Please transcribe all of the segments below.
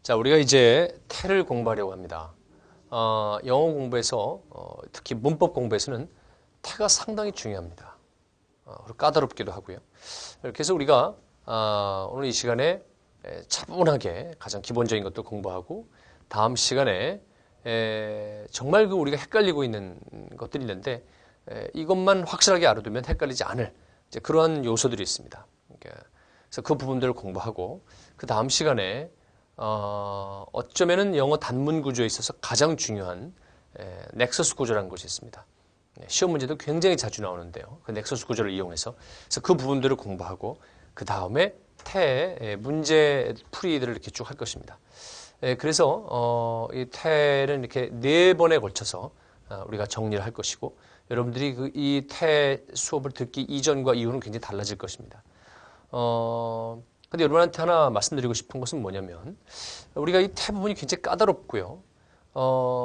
자, 우리가 이제 태를 공부하려고 합니다. 영어 공부에서 특히 문법 공부에서는 태가 상당히 중요합니다. 그리고 까다롭기도 하고요. 이렇게 해서 우리가 오늘 이 시간에 차분하게 가장 기본적인 것도 공부하고 다음 시간에 정말 우리가 헷갈리고 있는 것들이 있는데 이것만 확실하게 알아두면 헷갈리지 않을 이제 그러한 요소들이 있습니다. 그래서 그 부분들을 공부하고 그 다음 시간에 어쩌면은 영어 단문 구조에 있어서 가장 중요한 넥서스 구조라는 것이 있습니다. 시험 문제도 굉장히 자주 나오는데요. 그 넥서스 구조를 이용해서 그래서 그 부분들을 공부하고 그 다음에 태의 문제 풀이들을 이렇게 쭉 할 것입니다. 그래서 이 태는 이렇게 4번에 걸쳐서 우리가 정리를 할 것이고 여러분들이 이 태 수업을 듣기 이전과 이후는 굉장히 달라질 것입니다. 근데 여러분한테 하나 말씀드리고 싶은 것은 뭐냐면 우리가 이 태 부분이 굉장히 까다롭고요.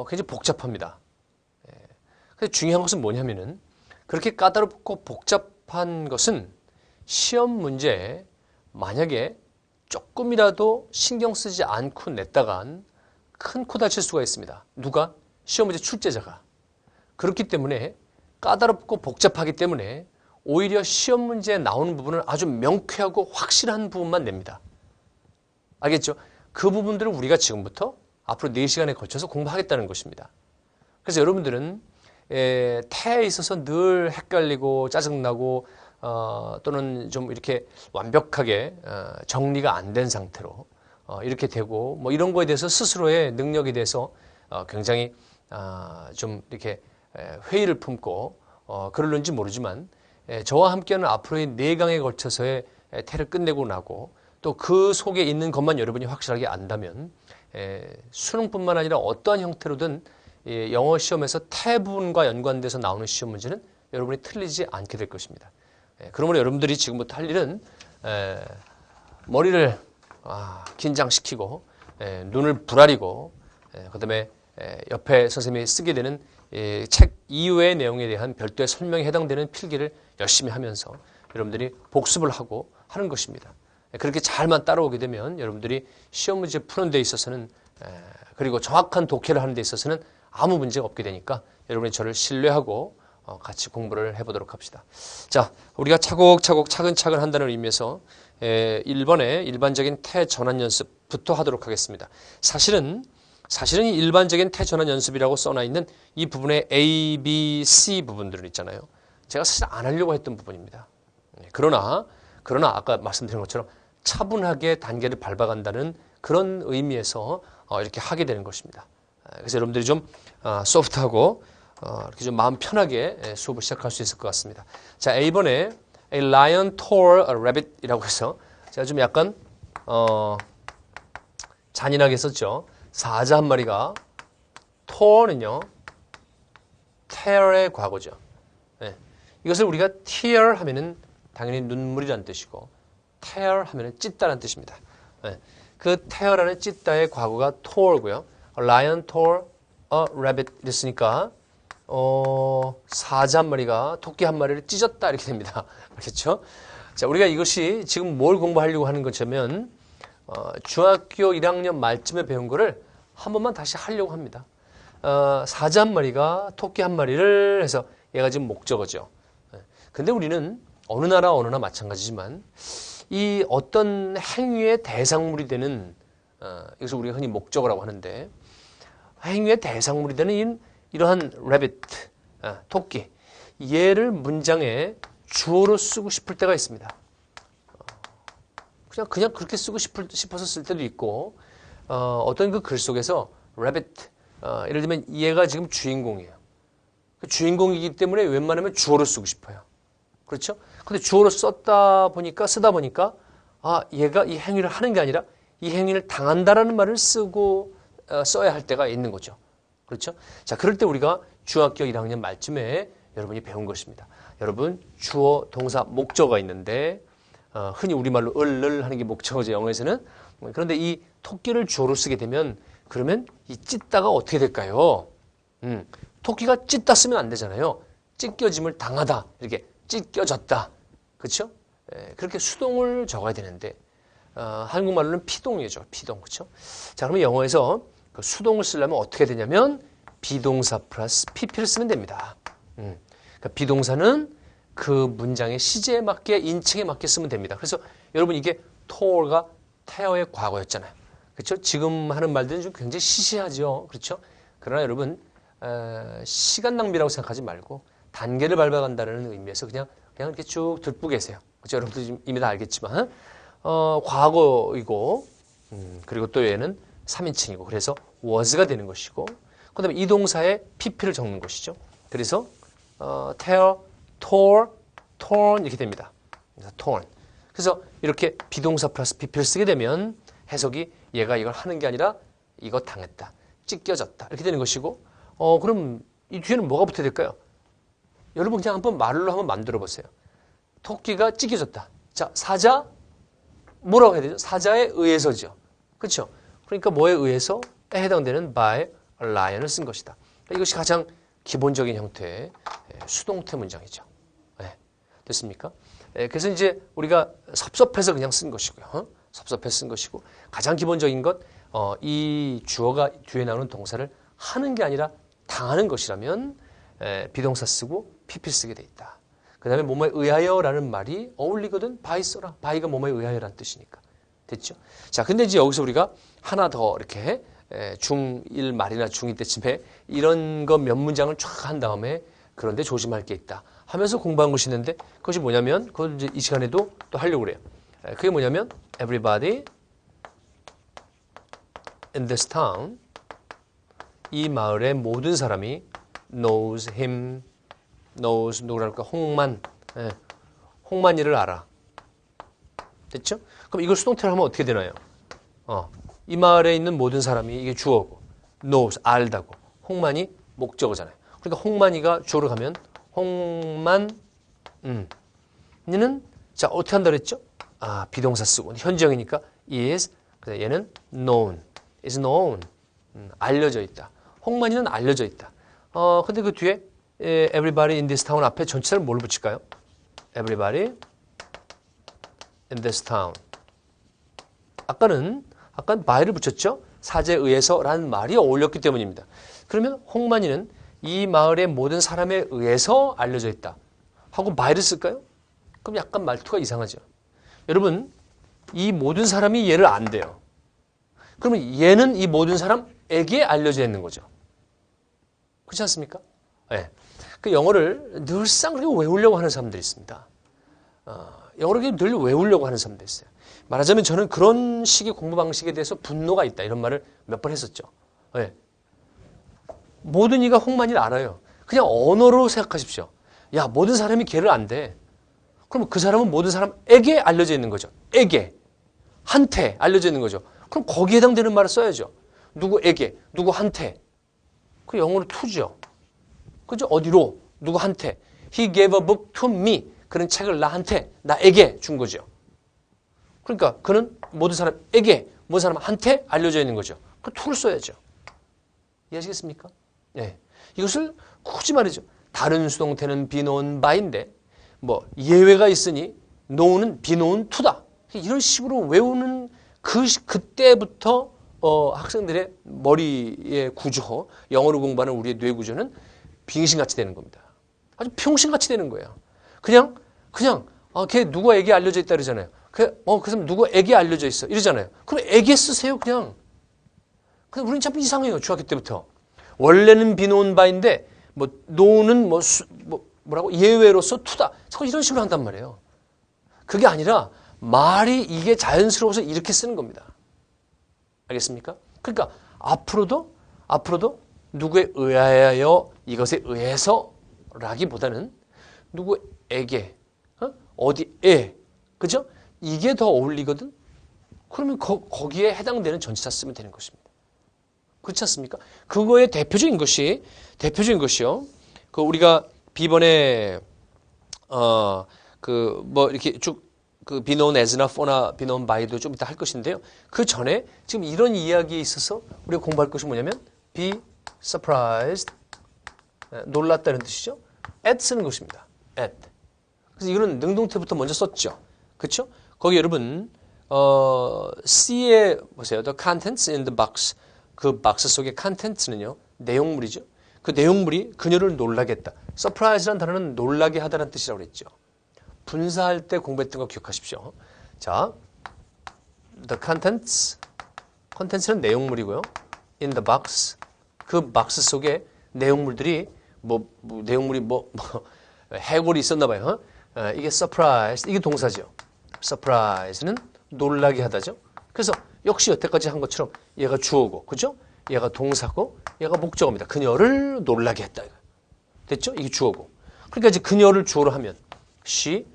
굉장히 복잡합니다. 근데 중요한 것은 뭐냐면은 그렇게 까다롭고 복잡한 것은 시험 문제에 만약에 조금이라도 신경 쓰지 않고 냈다간 큰 코 다칠 수가 있습니다. 누가? 시험 문제 출제자가. 그렇기 때문에 까다롭고 복잡하기 때문에 오히려 시험 문제에 나오는 부분은 아주 명쾌하고 확실한 부분만 냅니다. 알겠죠? 그 부분들을 우리가 지금부터 앞으로 4시간에 걸쳐서 공부하겠다는 것입니다. 그래서 여러분들은 태에 있어서 늘 헷갈리고 짜증나고 또는 좀 이렇게 완벽하게 정리가 안 된 상태로 이렇게 되고 뭐 이런 거에 대해서 스스로의 능력에 대해서 굉장히 좀 이렇게 회의를 품고 그럴는지 모르지만 저와 함께하는 앞으로의 4강에 걸쳐서의 태를 끝내고 나고 또 그 속에 있는 것만 여러분이 확실하게 안다면 수능뿐만 아니라 어떠한 형태로든 영어 시험에서 태 부분과 연관돼서 나오는 시험 문제는 여러분이 틀리지 않게 될 것입니다. 그러므로 여러분들이 지금부터 할 일은 머리를 긴장시키고 눈을 부라리고 그다음에 옆에 선생님이 쓰게 되는 책 이후의 내용에 대한 별도의 설명에 해당되는 필기를 열심히 하면서 여러분들이 복습을 하고 하는 것입니다. 그렇게 잘만 따라오게 되면 여러분들이 시험 문제 푸는 데 있어서는 그리고 정확한 독해를 하는 데 있어서는 아무 문제가 없게 되니까 여러분이 저를 신뢰하고 같이 공부를 해보도록 합시다. 자, 우리가 차곡차곡 차근차근 한다는 의미에서 1번의 일반적인 태 전환 연습부터 하도록 하겠습니다. 사실은 이 일반적인 태 전환 연습이라고 써놔 있는 이 부분의 A, B, C 부분들은 있잖아요. 제가 사실 안 하려고 했던 부분입니다. 그러나 아까 말씀드린 것처럼 차분하게 단계를 밟아간다는 그런 의미에서 이렇게 하게 되는 것입니다. 그래서 여러분들이 좀 소프트하고 이렇게 좀 마음 편하게 수업을 시작할 수 있을 것 같습니다. 자, A번에 A lion tore a rabbit이라고 해서 제가 좀 약간 잔인하게 썼죠. 사자 한 마리가 tore는요 tear의 과거죠. 이것을 우리가 tear 하면은 당연히 눈물이라는 뜻이고 tear 하면은 찢다라는 뜻입니다. 그 tear라는 찢다의 과거가 tore고요. A lion tore a rabbit 이랬으니까 사자 한 마리가 토끼 한 마리를 찢었다 이렇게 됩니다. 알겠죠? 자, 우리가 이것이 지금 뭘 공부하려고 하는 것이냐면 중학교 1학년 말쯤에 배운 거를 한 번만 다시 하려고 합니다. 사자 한 마리가 토끼 한 마리를 해서 얘가 지금 목적어죠. 근데 우리는 어느 나라 마찬가지지만 이 어떤 행위의 대상물이 되는 이것을 우리가 흔히 목적어라고 하는데 행위의 대상물이 되는 이러한 rabbit, 토끼 얘를 문장에 주어로 쓰고 싶을 때가 있습니다. 그냥 그렇게 쓰고 싶어서 쓸 때도 있고 어떤 그 글 속에서 rabbit 예를 들면 얘가 지금 주인공이에요. 그 주인공이기 때문에 웬만하면 주어로 쓰고 싶어요. 그렇죠? 근데 주어로 쓰다 보니까 얘가 이 행위를 하는 게 아니라 이 행위를 당한다라는 말을 쓰고 써야 할 때가 있는 거죠. 그렇죠? 자, 그럴 때 우리가 중학교 1학년 말쯤에 여러분이 배운 것입니다. 여러분, 주어, 동사, 목적어가 있는데 흔히 우리말로 을을 하는 게 목적어죠, 영어에서는. 그런데 이 토끼를 주어로 쓰게 되면 그러면 이 찢다가 어떻게 될까요? 토끼가 찢다 쓰면 안 되잖아요. 찢겨짐을 당하다, 이렇게 찢겨졌다. 그렇죠? 그렇게 수동을 적어야 되는데 한국말로는 피동이죠. 피동, 그렇죠? 자, 그러면 영어에서 그 수동을 쓰려면 어떻게 되냐면 비동사 플러스 pp를 쓰면 됩니다. 그러니까 비동사는 그 문장의 시제에 맞게 인칭에 맞게 쓰면 됩니다. 그래서 여러분 이게 tour가 tear의 과거였잖아요. 그렇죠? 지금 하는 말들은 좀 굉장히 시시하죠. 그렇죠? 그러나 여러분 시간 낭비라고 생각하지 말고 단계를 밟아간다는 의미에서 그냥 이렇게 쭉 듣고 계세요. 그렇죠? 여러분들 지금 이미 다 알겠지만 과거이고 그리고 또 얘는 3인칭이고 그래서 was가 되는 것이고 그 다음에 이 동사에 pp를 적는 것이죠. 그래서 tear, tore, torn 이렇게 됩니다. 그래서 torn. 그래서 이렇게 비동사 플러스 pp를 쓰게 되면 해석이 얘가 이걸 하는 게 아니라 이거 당했다, 찢겨졌다 이렇게 되는 것이고 그럼 이 뒤에는 뭐가 붙어야 될까요? 여러분 그냥 한번 말로 한번 만들어 보세요. 토끼가 찢겨졌다. 자, 사자 뭐라고 해야 되죠? 사자에 의해서죠. 그렇죠? 그러니까 뭐에 의해서 해당되는 by a lion을 쓴 것이다. 그러니까 이것이 가장 기본적인 형태의 수동태 문장이죠. 네. 됐습니까? 그래서 이제 우리가 섭섭해서 그냥 쓴 것이고요. 섭섭해서 쓴 것이고 가장 기본적인 것 이 주어가 뒤에 나오는 동사를 하는 게 아니라 당하는 것이라면 비동사 쓰고 pp 쓰게 돼 있다. 그 다음에 뭐뭐에 의하여라는 말이 어울리거든. by 써라. by가 뭐뭐에 의하여라는 뜻이니까. 됐죠? 자, 근데 이제 여기서 우리가 하나 더 이렇게 중1 말이나 중2 때쯤에 이런 거 몇 문장을 쫙 한 다음에 그런데 조심할 게 있다 하면서 공부한 것이 있는데 그것이 뭐냐면 그걸 이제 이 시간에도 또 하려고 그래요. 그게 뭐냐면 everybody in this town 이 마을의 모든 사람이 knows him knows 누구랄까 홍만 홍만이를 알아. 됐죠? 그럼 이걸 수동태로 하면 어떻게 되나요? 이 마을에 있는 모든 사람이 이게 주어고 knows 알다고 홍만이 목적어잖아요. 그러니까 홍만이가 주어로 가면 홍만 얘는 자 어떻게 한다 그랬죠? 비동사 쓰고 현지형이니까 is 그래서 얘는 known is known 알려져 있다. 홍만이는 알려져 있다. 근데 그 뒤에 everybody in this town 앞에 전치사를 뭘 붙일까요? everybody in this town. 아까는 by를 붙였죠? 사제에 의해서라는 말이 어울렸기 때문입니다. 그러면 홍만이는 이 마을의 모든 사람에 의해서 알려져 있다. 하고 by를 쓸까요? 그럼 약간 말투가 이상하죠. 여러분, 이 모든 사람이 얘를 안대요. 그러면 얘는 이 모든 사람에게 알려져 있는 거죠. 그렇지 않습니까? 네. 그 영어를 늘상 그렇게 외우려고 하는 사람들이 있습니다. 영어를 늘 외우려고 하는 사람들이 있어요. 말하자면 저는 그런 식의 공부 방식에 대해서 분노가 있다. 이런 말을 몇 번 했었죠. 네. 모든 이가 홍만이를 알아요. 그냥 언어로 생각하십시오. 야, 모든 사람이 걔를 안대. 그럼 그 사람은 모든 사람에게 알려져 있는 거죠. 에게. 한테 알려져 있는 거죠. 그럼 거기에 해당되는 말을 써야죠. 누구에게, 누구한테. 그 영어로 to죠. 그죠? 어디로? 누구한테. He gave a book to me. 그런 책을 나에게 준 거죠. 그러니까 그는 모든 사람에게, 모든 사람한테 알려져 있는 거죠. 그 to를 써야죠. 이해하시겠습니까? 네. 이것을 굳이 말이죠. 다른 수동태는 be known by인데 뭐 예외가 있으니 know는 be known to다. 이런 식으로 외우는 그때부터 학생들의 머리의 구조, 영어를 공부하는 우리의 뇌 구조는 빙신같이 되는 겁니다. 아주 평신같이 되는 거예요. 그냥 걔 누구에게 알려져 있다 그러잖아요. 그 사람 누구에게 알려져 있어 이러잖아요. 그럼 에게 쓰세요 그냥. 근데 우리는 참 이상해요. 중학교 때부터. 원래는 be known by인데 뭐 know는 뭐라고 예외로서 to다. 자꾸 이런 식으로 한단 말이에요. 그게 아니라 말이 이게 자연스러워서 이렇게 쓰는 겁니다. 알겠습니까? 그러니까 앞으로도 누구에 의하여 이것에 의해서라기보다는 누구에게 어디에 그죠? 이게 더 어울리거든. 그러면 거기에 해당되는 전치사 쓰면 되는 것입니다. 그렇지 않습니까? 그거의 대표적인 것이요. 그 우리가 B번에 이렇게 쭉 그 be known as나 for나 be known by도 좀 이따 할 것인데요. 그 전에 지금 이런 이야기에 있어서 우리가 공부할 것이 뭐냐면 be surprised 놀랐다는 뜻이죠. at 쓰는 것입니다. at. 그래서 이거는 능동태부터 먼저 썼죠. 그렇죠? 거기 여러분 C에 보세요. The contents in the box. 그 박스 속의 contents는요. 내용물이죠. 그 내용물이 그녀를 놀라게 했다. surprise라는 단어는 놀라게 하다는 뜻이라고 그랬죠. 분사할 때 공부했던 거 기억하십시오. 자, the contents는 내용물이고요. in the box. 그 박스 속에 내용물들이 내용물이 해골이 있었나 봐요. 이게 surprise. 이게 동사죠. surprise는 놀라게 하다죠. 그래서 역시 여태까지 한 것처럼 얘가 주어고, 그죠? 얘가 동사고, 얘가 목적어입니다. 그녀를 놀라게 했다. 됐죠? 이게 주어고. 그러니까 이제 그녀를 주어로 하면 she,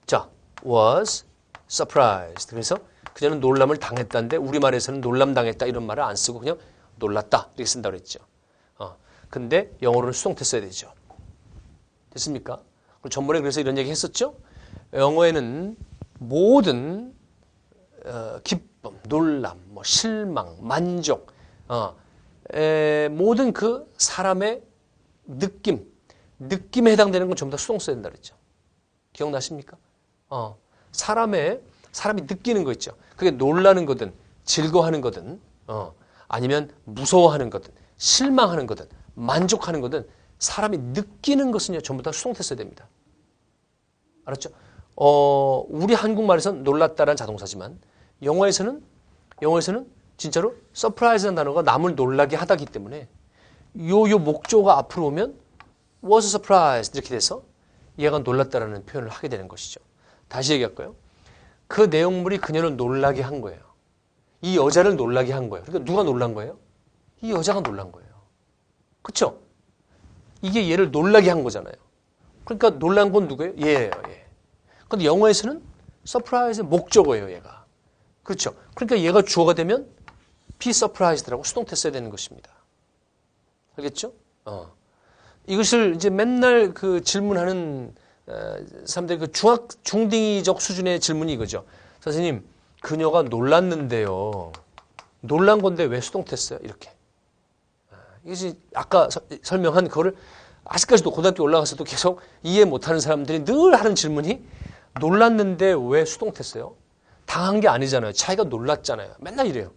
자, was surprised. 그래서 그녀는 놀람을 당했다는데 우리말에서는 놀람 당했다 이런 말을 안 쓰고 그냥 놀랐다 이렇게 쓴다고 그랬죠. 근데 영어로는 수동태 써야 되죠. 됐습니까? 전번에 그래서 이런 얘기 했었죠? 영어에는 모든 기쁨, 놀람, 실망, 만족, 모든 그 사람의 느낌에 해당되는 건 전부 다 수동 써야 된다 그랬죠. 기억나십니까? 사람이 느끼는 거 있죠. 그게 놀라는 거든, 즐거워하는 거든, 아니면 무서워하는 거든, 실망하는 거든, 만족하는 거든, 사람이 느끼는 것은요, 전부 다 수동태 써야 됩니다. 알았죠? 우리 한국말에서는 놀랐다라는 자동사지만, 영어에서는 진짜로 surprise라는 단어가 남을 놀라게 하다기 때문에 요 목조가 앞으로 오면 was surprised 이렇게 돼서 얘가 놀랐다라는 표현을 하게 되는 것이죠. 다시 얘기할까요? 그 내용물이 그녀를 놀라게 한 거예요. 이 여자를 놀라게 한 거예요. 그러니까 누가 놀란 거예요? 이 여자가 놀란 거예요. 그렇죠? 이게 얘를 놀라게 한 거잖아요. 그러니까 놀란 건 누구예요? 얘예요. 얘. 근데 영어에서는 surprise의 목적어예요. 얘가. 그렇죠? 그러니까 얘가 주어가 되면 be surprised라고 수동태 써야 되는 것입니다. 알겠죠? 이것을 이제 맨날 그 질문하는 사람들이 그 중딩이적 수준의 질문이 이거죠. 선생님, 그녀가 놀랐는데요. 놀란 건데 왜 수동태 써요? 이렇게. 이것이 아까 설명한 그거를 아직까지도 고등학교 올라가서도 계속 이해 못하는 사람들이 늘 하는 질문이 놀랐는데 왜 수동태 써요? 당한 게 아니잖아요. 자기가 놀랐잖아요. 맨날 이래요.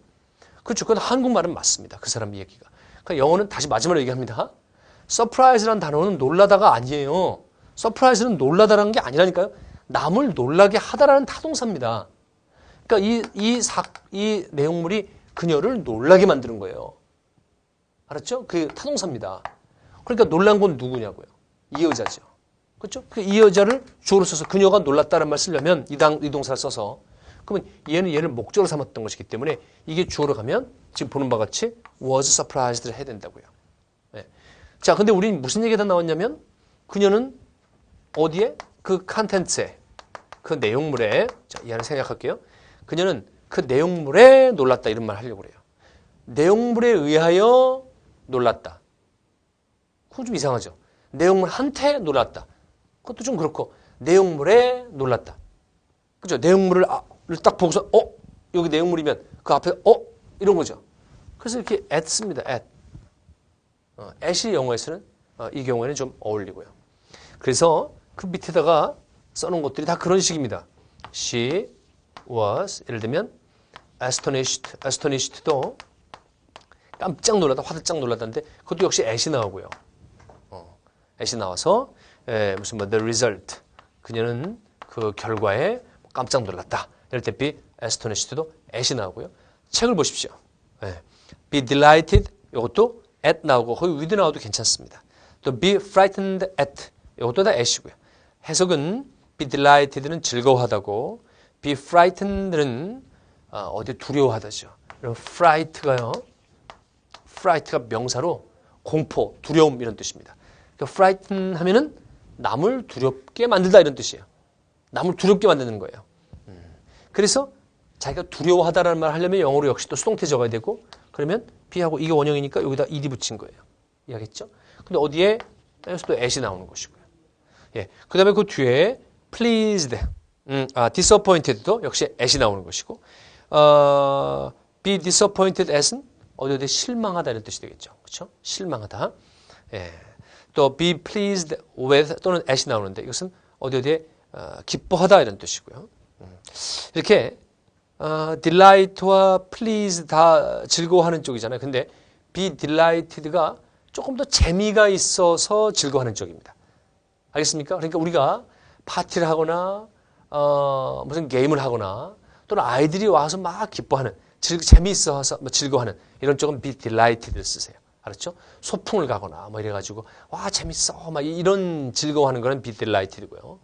그렇죠. 그건 한국말은 맞습니다. 그 사람 얘기가. 그러니까 영어는 다시 마지막으로 얘기합니다. surprise라는 단어는 놀라다가 아니에요. surprise는 놀라다라는 게 아니라니까요. 남을 놀라게 하다라는 타동사입니다. 그러니까 이 내용물이 그녀를 놀라게 만드는 거예요. 알았죠? 그 타동사입니다. 그러니까 놀란 건 누구냐고요. 이 여자죠. 그렇죠? 이 여자를 주어로 써서 그녀가 놀랐다는 말 쓰려면 이 동사를 써서 그러면 얘를 목적으로 삼았던 것이기 때문에 이게 주어로 가면 지금 보는 바와 같이 was surprised를 해야 된다고요. 네. 자, 근데 우리는 무슨 얘기가 나왔냐면 그녀는 어디에? 그 컨텐츠에, 그 내용물에, 자, 이해를 생각할게요. 그녀는 그 내용물에 놀랐다 이런 말 하려고 그래요. 내용물에 의하여 놀랐다. 그건 좀 이상하죠. 내용물한테 놀랐다. 그것도 좀 그렇고 내용물에 놀랐다. 그죠? 내용물을 딱 보고서 여기 내용물이면 그 앞에 이런 거죠. 그래서 이렇게 at 씁니다. at이 영어에서는 이 경우에는 좀 어울리고요. 그래서 그 밑에다가 써놓은 것들이 다 그런 식입니다. She was 예를 들면 astonished도 깜짝 놀라다, 화들짝 놀라다인데 그것도 역시 at이 나오고요. at이 나와서 무슨 the result 그녀는 그 결과에 깜짝 놀랐다. 이럴 때 be astonished도 at이 나오고요. 책을 보십시오. be delighted 이것도 at 나오고 거기 with 나와도 괜찮습니다. 또 be frightened at 이것도 다 at이고요. 해석은 be delighted는 즐거워하다고 be frightened는 어디 두려워하다죠. 그럼 fright가 명사로 공포, 두려움 이런 뜻입니다. 그러니까 frighten 하면은 남을 두렵게 만들다 이런 뜻이에요. 남을 두렵게 만드는 거예요. 그래서 자기가 두려워하다라는 말을 하려면 영어로 역시 또 수동태 적어야 되고 그러면 be하고 이게 원형이니까 여기다 ed 붙인 거예요. 이해하겠죠? 근데 어디에 여기서 또 at이 나오는 것이고요. 예. 그 다음에 그 뒤에 pleased, disappointed도 역시 at이 나오는 것이고 be disappointed at은 어디 실망하다 이런 뜻이 되겠죠. 그렇죠? 실망하다. 예. 또 be pleased with 또는 at이 나오는데 이것은 어디에 기뻐하다 이런 뜻이고요. 이렇게 delight와 please 다 즐거워하는 쪽이잖아요. 근데 be delighted가 조금 더 재미가 있어서 즐거워하는 쪽입니다. 알겠습니까? 그러니까 우리가 파티를 하거나 무슨 게임을 하거나 또는 아이들이 와서 막 기뻐하는 재미있어서 즐거워하는 이런 쪽은 be delighted를 쓰세요. 알았죠? 소풍을 가거나 뭐 이래가지고 와 재밌어 막 이런 즐거워하는 거는 be delighted고요.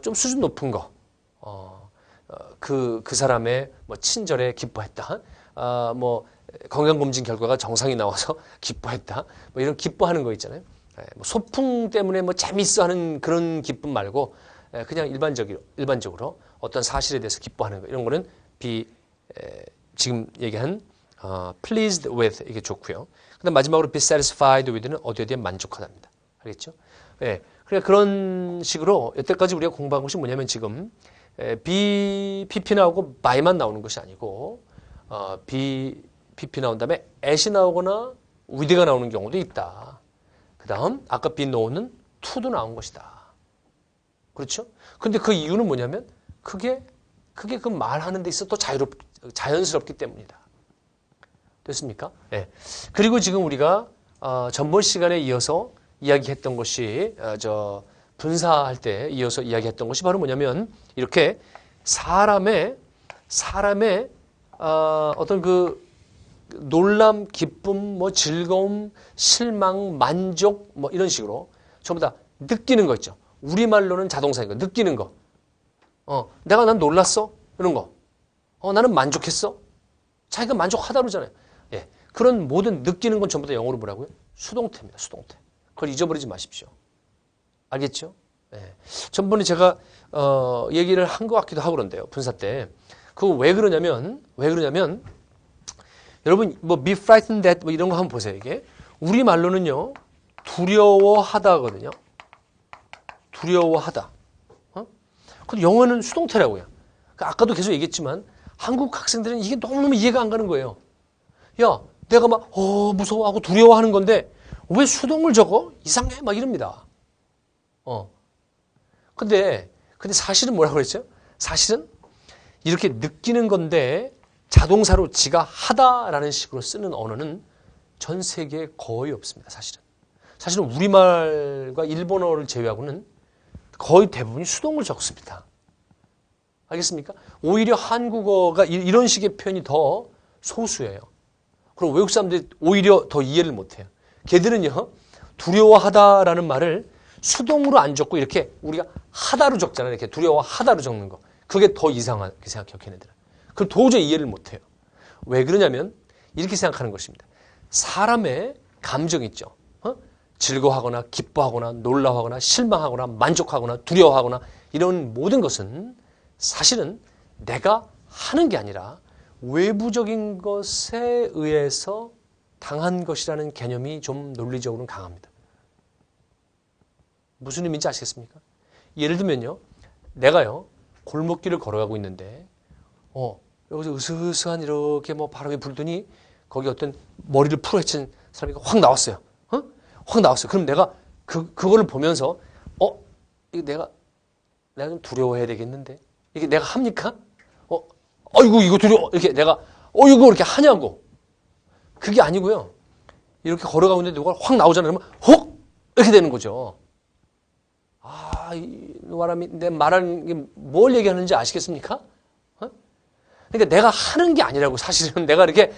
좀 수준 높은 거 그 사람의 뭐 친절에 기뻐했다. 뭐 건강검진 결과가 정상이 나와서 기뻐했다. 뭐 이런 기뻐하는 거 있잖아요. 뭐 소풍 때문에 뭐 재밌어하는 그런 기쁨 말고 그냥 일반적으로 어떤 사실에 대해서 기뻐하는 거 이런 거는 지금 얘기한 pleased with 이게 좋고요. 그다음 마지막으로 be satisfied with는 어디에 만족하답니다. 알겠죠? 예. 그러니까 그런 식으로 여태까지 우리가 공부한 것이 뭐냐면 지금 PP 나오고 by만 나오는 것이 아니고 PP 나온 다음에 at이 나오거나 with가 나오는 경우도 있다. 그 다음 아까 be know는 to도 나온 것이다. 그렇죠? 근데 그 이유는 뭐냐면 그게 그 말하는 데 있어 또 자연스럽기 때문이다. 됐습니까? 네. 그리고 지금 우리가 전번 시간에 이어서 이야기했던 것이 분사할 때 이어서 이야기했던 것이 바로 뭐냐면 이렇게 사람의 어떤 그 놀람, 기쁨, 뭐 즐거움, 실망, 만족 뭐 이런 식으로 전부 다 느끼는 거 있죠. 우리말로는 자동사인 거, 느끼는 거. 난 놀랐어? 이런 거. 나는 만족했어? 자기가 만족하다 그러잖아요. 예. 그런 모든 느끼는 건 전부 다 영어로 뭐라고요? 수동태입니다. 수동태. 그걸 잊어버리지 마십시오. 알겠죠? 예. 전번에 제가 얘기를 한 것 같기도 하고 그런데요. 분사 때. 그거 왜 그러냐면 여러분 뭐 be frightened at 뭐 이런 거 한번 보세요. 이게 우리말로는요. 두려워하다거든요. 두려워하다. 근데 영어는 수동태라고요. 아까도 계속 얘기했지만 한국 학생들은 이게 너무너무 이해가 안 가는 거예요. 야, 내가 막 무서워하고 두려워하는 건데 왜 수동을 적어? 이상해 막 이럽니다. 근데 사실은 뭐라고 그랬죠? 사실은 이렇게 느끼는 건데 자동사로 지가 하다라는 식으로 쓰는 언어는 전 세계에 거의 없습니다. 사실은 우리말과 일본어를 제외하고는 거의 대부분이 수동을 적습니다. 알겠습니까? 오히려 한국어가 이런 식의 표현이 더 소수예요. 그럼 외국 사람들이 오히려 더 이해를 못해요. 걔들은요, 두려워하다라는 말을 수동으로 안 적고 이렇게 우리가 하다로 적잖아요. 이렇게 두려워하다로 적는 거. 그게 더 이상하게 생각해요, 걔네들은. 그걸 도저히 이해를 못해요. 왜 그러냐면 이렇게 생각하는 것입니다. 사람의 감정 있죠. 즐거워하거나 기뻐하거나 놀라워하거나 실망하거나 만족하거나 두려워하거나 이런 모든 것은 사실은 내가 하는 게 아니라 외부적인 것에 의해서 당한 것이라는 개념이 좀 논리적으로는 강합니다. 무슨 의미인지 아시겠습니까? 예를 들면요. 내가요. 골목길을 걸어가고 있는데 여기서 으스스한 이렇게 뭐 바람이 불더니 거기 어떤 머리를 풀어헤친 사람이 확 나왔어요. 확 나왔어요. 그럼 내가 그거를 보면서 이거 내가 좀 두려워해야 되겠는데 이게 내가 합니까? 이거 두려워 이렇게 내가 이거 이렇게 하냐고. 그게 아니고요. 이렇게 걸어가고 있는데 누가 확 나오잖아요. 그러면 혹 이렇게 되는 거죠. 이 사람이 내 말하는 게 뭘 얘기하는지 아시겠습니까? 그러니까 내가 하는 게 아니라고 사실은 내가 이렇게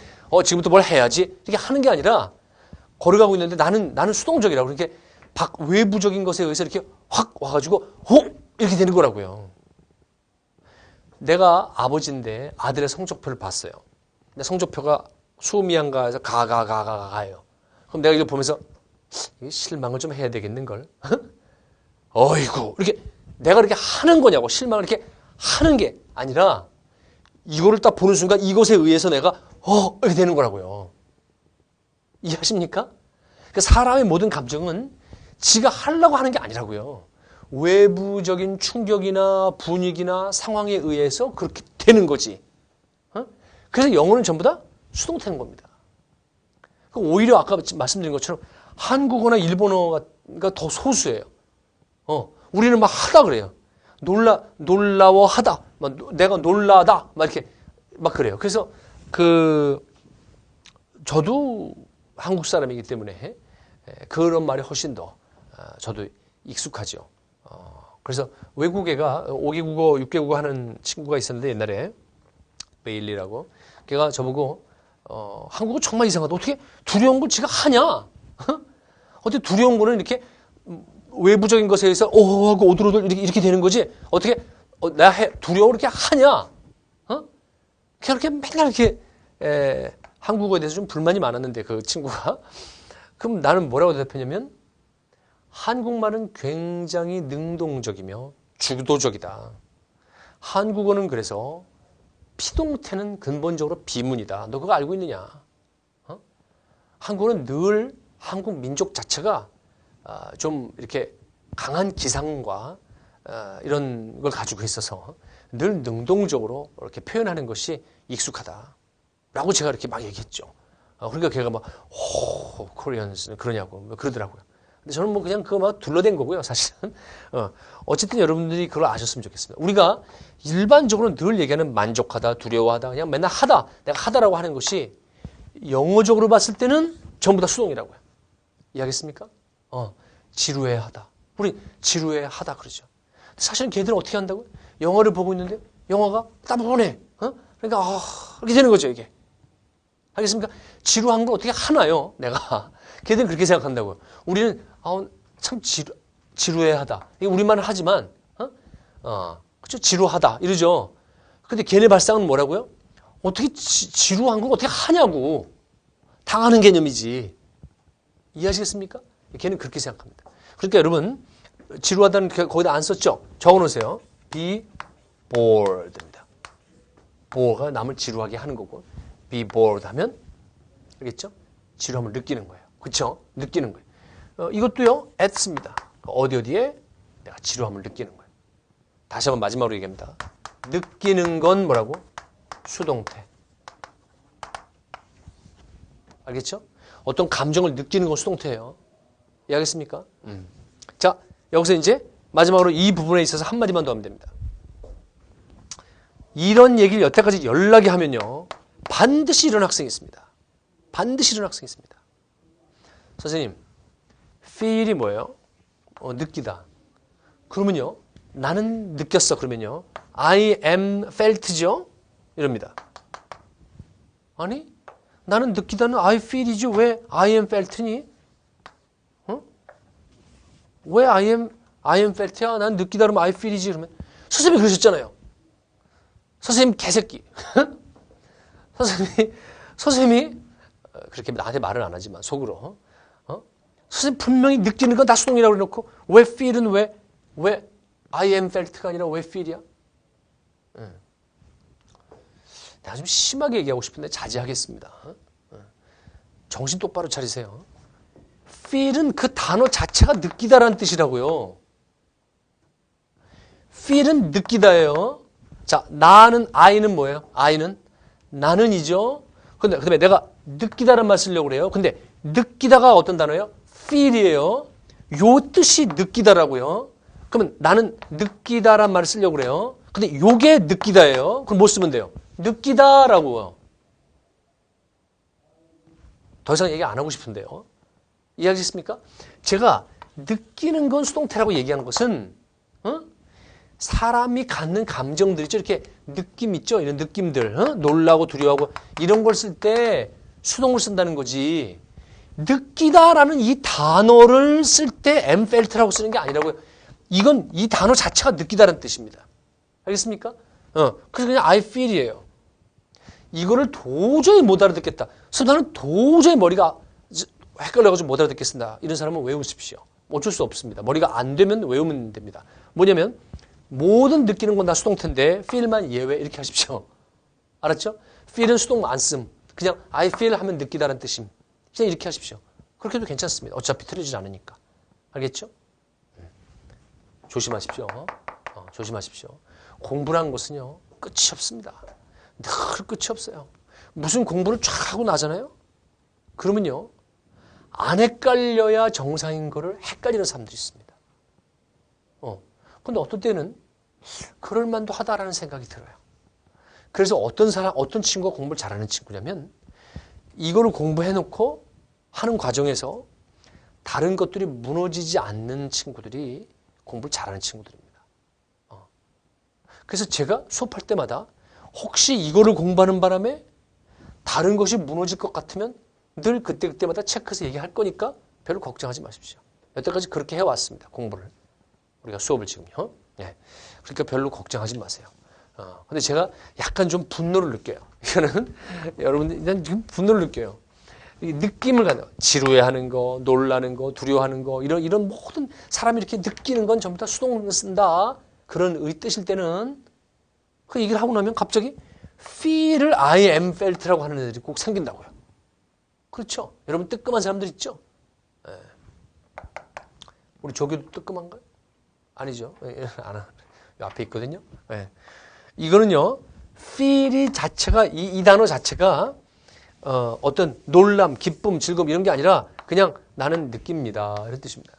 지금부터 뭘 해야지 이렇게 하는 게 아니라 걸어가고 있는데 나는 수동적이라고 이렇게 외부적인 것에 의해서 이렇게 확 와가지고 이렇게 되는 거라고요. 내가 아버지인데 아들의 성적표를 봤어요. 근데 성적표가 수미양가에서 가요. 그럼 내가 이거 보면서 실망을 좀 해야 되겠는걸? 어이구 이렇게 내가 이렇게 하는 거냐고 실망을 이렇게 하는 게 아니라 이거를 딱 보는 순간 이것에 의해서 내가 이렇게 되는 거라고요. 이해하십니까? 그러니까 사람의 모든 감정은 지가 하려고 하는 게 아니라고요. 외부적인 충격이나 분위기나 상황에 의해서 그렇게 되는 거지. 그래서 영어는 전부 다 수동태는 겁니다. 오히려 아까 말씀드린 것처럼 한국어나 일본어가 더 소수예요. 우리는 막 하다 그래요. 놀라워하다. 내가 놀라다. 막 이렇게 막 그래요. 그래서 저도 한국 사람이기 때문에 그런 말이 훨씬 더 저도 익숙하죠. 그래서 외국 애가 5개 국어, 6개 국어 하는 친구가 있었는데 옛날에 베일리라고 걔가 저보고 한국어 정말 이상하다. 어떻게 두려운 걸 지가 하냐? 어떻게 두려운 거는 이렇게 외부적인 것에 의해서 하고 오들오들 이렇게 되는 거지. 어떻게 내가 두려움을 이렇게 하냐? 그렇게 맨날 이렇게 한국어에 대해서 좀 불만이 많았는데 그 친구가 그럼 나는 뭐라고 대답했냐면 한국말은 굉장히 능동적이며 주도적이다. 한국어는 그래서 피동태는 근본적으로 비문이다. 너 그거 알고 있느냐? 한국어는 늘 한국 민족 자체가 좀 이렇게 강한 기상과 이런 걸 가지고 있어서 늘 능동적으로 이렇게 표현하는 것이 익숙하다. 라고 제가 이렇게 막 얘기했죠. 그러니까 걔가 막, 코리안스 그러냐고 그러더라고요. 근데 저는 뭐 그냥 그거 막 둘러댄 거고요, 사실은. 어쨌든 여러분들이 그걸 아셨으면 좋겠습니다. 우리가 일반적으로 늘 얘기하는 만족하다, 두려워하다, 그냥 맨날 하다, 내가 하다라고 하는 것이 영어적으로 봤을 때는 전부 다 수동이라고요. 이해하겠습니까? 지루해하다. 우리 지루해하다 그러죠. 사실은 걔들은 어떻게 한다고요? 영화를 보고 있는데 영화가 따분해. 그러니까 이렇게 되는 거죠, 이게. 알겠습니까? 지루한 걸 어떻게 하나요? 내가. 걔들은 그렇게 생각한다고요. 우리는 참 지루해하다. 이게 우리말은 하지만 그렇죠? 지루하다 이러죠. 근데 걔네 발상은 뭐라고요? 어떻게 지루한 걸 어떻게 하냐고. 당하는 개념이지. 이해하시겠습니까? 걔는 그렇게 생각합니다. 그러니까 여러분 지루하다는 거기다 안 썼죠? 적어놓으세요. be bored입니다. bore가 남을 지루하게 하는 거고 be bored 하면 알겠죠? 지루함을 느끼는 거예요. 그렇죠? 느끼는 거예요. 이것도요. at입니다. 어디에 내가 지루함을 느끼는 거예요. 다시 한번 마지막으로 얘기합니다. 느끼는 건 뭐라고? 수동태. 알겠죠? 어떤 감정을 느끼는 건 수동태예요. 이해하겠습니까? 자, 여기서 이제 마지막으로 이 부분에 있어서 한마디만 더 하면 됩니다. 이런 얘기를 여태까지 연락이 하면요. 반드시 이런 학생이 있습니다. 반드시 이런 학생이 있습니다. 선생님, feel이 뭐예요? 느끼다. 그러면요. 나는 느꼈어. 그러면요. I am felt죠? 이럽니다. 아니, 나는 느끼다는 I feel이지 왜 I am felt니? 왜 I am felt야? 난 느끼다 그러면 I feel이지. 그러면 선생님이 그러셨잖아요. 선생님 개새끼. 선생님이 그렇게 나한테 말은 안 하지만 속으로 선생님 분명히 느끼는 건 다 수동이라고 해놓고 왜 feel은 왜 I am felt가 아니라 왜 feel이야? 내가 좀 심하게 얘기하고 싶은데 자제하겠습니다. 정신 똑바로 차리세요. feel은 그 단어 자체가 느끼다라는 뜻이라고요. feel은 느끼다예요. 자, I는 뭐예요? I는 나는이죠. 근데 그다음에 내가 느끼다란 말 쓰려고 그래요. 근데 느끼다가 어떤 단어예요? feel이에요. 요 뜻이 느끼다라고요. 그러면 나는 느끼다란 말을 쓰려고 그래요. 근데 요게 느끼다예요. 그럼 뭐 쓰면 돼요? 느끼다라고요. 더 이상 얘기 안 하고 싶은데요. 이해하셨습니까? 제가 느끼는 건 수동태라고 얘기하는 것은 사람이 갖는 감정들 있죠. 이렇게 느낌 있죠. 이런 느낌들. 놀라고 두려워하고 이런 걸 쓸 때 수동을 쓴다는 거지. 느끼다라는 이 단어를 쓸 때 am felt라고 쓰는 게 아니라고요. 이건 이 단어 자체가 느끼다라는 뜻입니다. 알겠습니까? 그래서 그냥 I feel이에요. 이거를 도저히 못 알아듣겠다. 그래서 나는 도저히 머리가 헷갈려가지고 못 알아듣겠습니다. 이런 사람은 외우십시오. 어쩔 수 없습니다. 머리가 안 되면 외우면 됩니다. 뭐냐면 모든 느끼는 건 다 수동태인데 feel만 예외 이렇게 하십시오. 알았죠? feel은 수동 안 씀. 그냥 I feel 하면 느끼다라는 뜻임. 그냥 이렇게 하십시오. 그렇게 해도 괜찮습니다. 어차피 틀리지 않으니까. 알겠죠? 조심하십시오. 조심하십시오. 공부라는 것은요. 끝이 없습니다. 늘 끝이 없어요. 무슨 공부를 쫙 하고 나잖아요. 그러면요. 안 헷갈려야 정상인 거를 헷갈리는 사람들이 있습니다. 근데 어떤 때는 그럴만도 하다라는 생각이 들어요. 그래서 어떤 친구가 공부를 잘하는 친구냐면 이거를 공부해놓고 하는 과정에서 다른 것들이 무너지지 않는 친구들이 공부를 잘하는 친구들입니다. 그래서 제가 수업할 때마다 혹시 이거를 공부하는 바람에 다른 것이 무너질 것 같으면 늘 그때마다 체크해서 얘기할 거니까 별로 걱정하지 마십시오. 여태까지 그렇게 해왔습니다. 공부를. 우리가 수업을 지금요. 네. 그러니까 별로 걱정하지 마세요. 근데 제가 약간 좀 분노를 느껴요. 이거는 여러분들 난 지금 분노를 느껴요. 이 느낌을 가는 거, 지루해하는 거, 놀라는 거, 두려워하는 거 이런 모든 사람이 이렇게 느끼는 건 전부 다 수동을 쓴다. 그런 뜻일 때는 그 얘기를 하고 나면 갑자기 feel을 I am felt라고 하는 애들이 꼭 생긴다고요. 그렇죠? 여러분 뜨끔한 사람들 있죠? 네. 우리 조교도 뜨끔한가요? 아니죠. 안 앞에 있거든요. 네. 이거는요, feel이 자체가, 이 단어 자체가, 어떤 놀람, 기쁨, 즐거움 이런 게 아니라 그냥 나는 느낍니다. 이런 뜻입니다.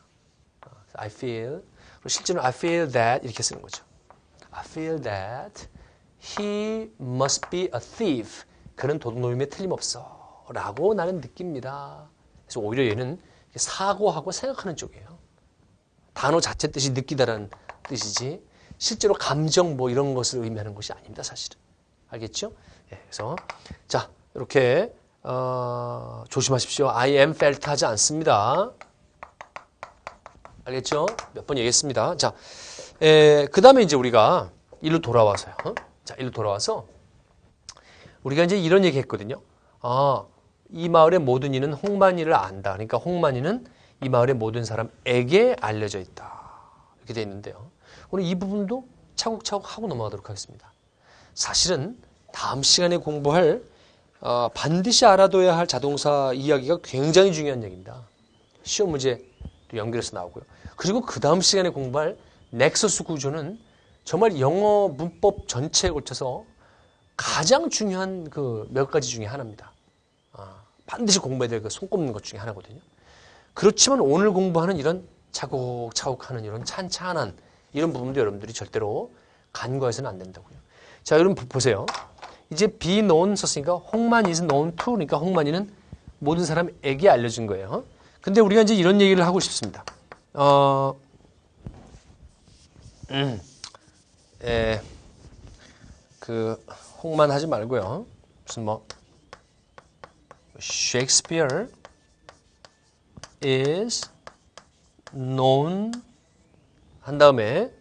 I feel. 실제로 I feel that 이렇게 쓰는 거죠. I feel that he must be a thief. 그는 도둑놈임에 틀림없어. 라고 나는 느낍니다. 그래서 오히려 얘는 사고하고 생각하는 쪽이에요. 단어 자체 뜻이 느끼다라는 뜻이지 실제로 감정 뭐 이런 것을 의미하는 것이 아닙니다. 사실은. 알겠죠? 네, 그래서 자 이렇게 조심하십시오. I am felt 하지 않습니다. 알겠죠? 몇 번 얘기했습니다. 자, 그 다음에 이제 우리가 일로 돌아와서요. 자, 일로 돌아와서 우리가 이제 이런 얘기 했거든요. 이 마을의 모든 이는 홍만이를 안다. 그러니까 홍만이는 이 마을의 모든 사람에게 알려져 있다. 이렇게 되어 있는데요. 오늘 이 부분도 차곡차곡 하고 넘어가도록 하겠습니다. 사실은 다음 시간에 공부할 반드시 알아둬야 할 자동사 이야기가 굉장히 중요한 얘기입니다. 시험 문제도 연결해서 나오고요. 그리고 그 다음 시간에 공부할 넥서스 구조는 정말 영어 문법 전체에 걸쳐서 가장 중요한 그 몇 가지 중에 하나입니다. 반드시 공부해야 될 그 손꼽는 것 중에 하나거든요. 그렇지만 오늘 공부하는 이런 차곡차곡 하는 이런 찬찬한 이런 부분도 여러분들이 절대로 간과해서는 안 된다고요. 자, 여러분 보세요. 이제 be known 썼으니까 홍만이 is known to 그러니까 홍만이는 모든 사람에게 알려진 거예요. 근데 우리가 이제 이런 얘기를 하고 싶습니다. 그 홍만 하지 말고요. 무슨 뭐 Shakespeare is known 한 다음에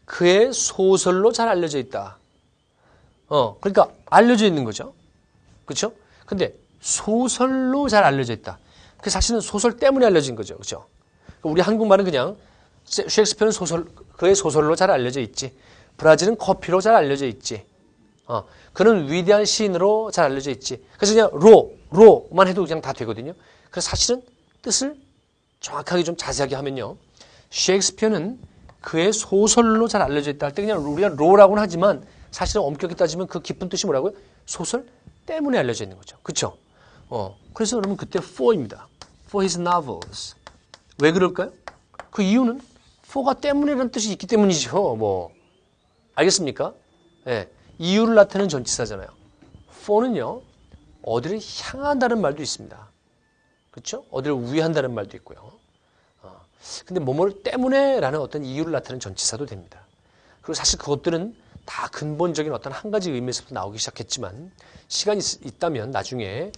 그의 소설로 잘 알려져 있다. 그러니까 알려져 있는 거죠. 그렇죠? 근데 소설로 잘 알려져 있다. 그 사실은 소설 때문에 알려진 거죠. 그렇죠? 우리 한국말은 그냥 셰익스피어는 그의 소설로 잘 알려져 있지. 브라질은 커피로 잘 알려져 있지. 그는 위대한 시인으로 잘 알려져 있지. 그래서 그냥 로만 해도 그냥 다 되거든요. 그래서 사실은 뜻을 정확하게 좀 자세하게 하면요. 셰익스피어는 그의 소설로 잘 알려져 있다 할 때 그냥 우리가 로라고는 하지만 사실은 엄격히 따지면 그 깊은 뜻이 뭐라고요? 소설 때문에 알려져 있는 거죠. 그렇죠? 그래서 여러분 그때 for입니다. For his novels. 왜 그럴까요? 그 이유는 for가 때문에라는 뜻이 있기 때문이죠. 뭐 알겠습니까? 네. 이유를 나타내는 전치사잖아요. for는요. 어디를 향한다는 말도 있습니다. 그렇죠? 어디를 위한다는 말도 있고요. 근데 뭐뭐 때문에라는 어떤 이유를 나타내는 전치사도 됩니다. 그리고 사실 그것들은 다 근본적인 어떤 한 가지 의미에서부터 나오기 시작했지만 시간이 있다면 나중에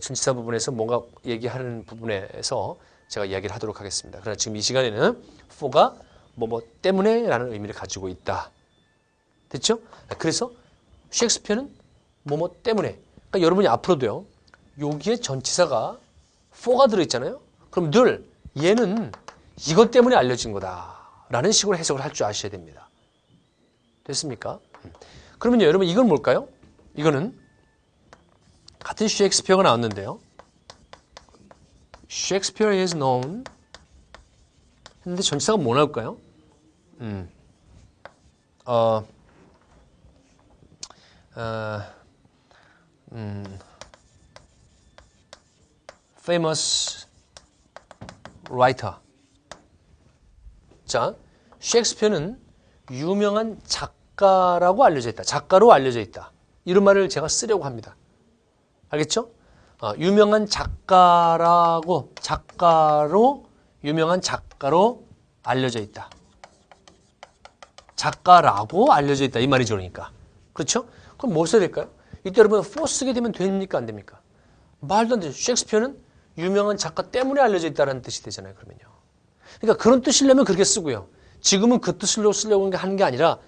전치사 부분에서 뭔가 얘기하는 부분에서 제가 이야기를 하도록 하겠습니다. 그러나 지금 이 시간에는 for가 뭐뭐 때문에라는 의미를 가지고 있다. 됐죠? 그래서 셰익스피어는 뭐뭐 때문에 그러니까 여러분이 앞으로도요. 여기에 전치사가 for가 들어있잖아요. 그럼 늘 얘는 이것 때문에 알려진 거다라는 식으로 해석을 할 줄 아셔야 됩니다. 됐습니까? 그러면 여러분 이건 뭘까요? 이거는 같은 셰익스피어가 나왔는데요. Shakespeare is known 했는데 전치사가 뭐 나올까요? famous writer. 자, 셰익스피어는 유명한 작가라고 알려져 있다. 작가로 알려져 있다. 이런 말을 제가 쓰려고 합니다. 알겠죠? 유명한 작가로 유명한 작가로 알려져 있다. 작가라고 알려져 있다. 이 말이죠. 그러니까. 그렇죠? 그럼 뭐 써야 될까요? 이때 여러분 for 쓰게 되면 됩니까? 안 됩니까? 말도 안 되죠. 셰익스피어는 유명한 작가 때문에 알려져 있다는 뜻이 되잖아요. 그러면요. 그러니까 그런 뜻이려면 그렇게 쓰고요. 지금은 그 뜻으로 쓰려고 하는 게 아니라